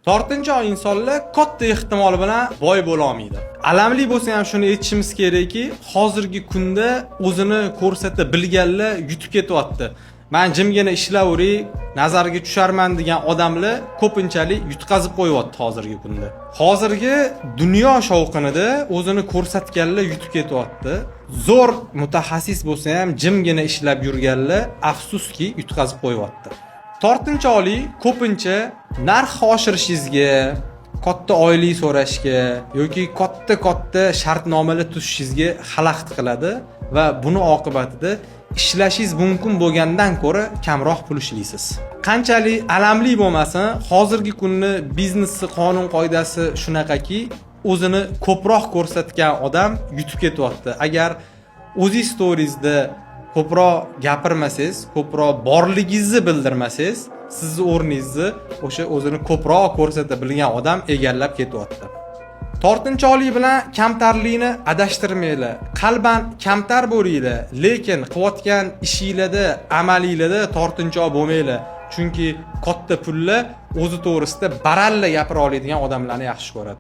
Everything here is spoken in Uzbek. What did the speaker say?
Tortinchoq insonlar katta ehtimol bilan boy bo'la olmaydi. Alamli bo'lsa ham shuni aytishimiz kerakki, hozirgi kunda o'zini ko'rsata bilganlar yutib ketyapti. Men jimgina ishlavering, nazarga tusharman degan odamlar ko'pinchalik yutqazib qo'yyapti hozirgi kunda. Hozirgi dunyo shovqinida o'zini ko'rsatganlar yutib ketyapti. Zo'r mutaxassis bo'lsa ham jimgina ishlab yurganlar afsuski yutqazib qo'yyapti. Tortinchoqlik ko'pincha narx oshirishingizga, katta oylik so'rashga yoki katta shartnomalar tuzishingizga xalaqit qiladi va buni oqibatida ishlashingiz mumkin bo'lgandan ko'ra kamroq pul ishlaysiz. Qanchalik alamli bo'lmasin, hozirgi kunni biznesni qonun qoidasi shunaqaki, o'zini ko'proq ko'rsatgan odam yutib ketyapti. Agar o'zingiz storiesda ko'proq gapirmasangiz, ko'proq borligingizni bildirmasangiz, sizni o'rningizni o'sha o'zini ko'proq ko'rsata bilgan odam egallab ketyapti. Tortinchoqlik bilan kamtarlikni adashtirmanglar. Qalban kamtar bo'linglar, lekin qilayotgan ishingizda, amalingizda tortinchoq bo'lmanglar. Chunki katta pullar o'zi to'g'risida baralla gapira oladigan odamlarni yaxshi ko'radi.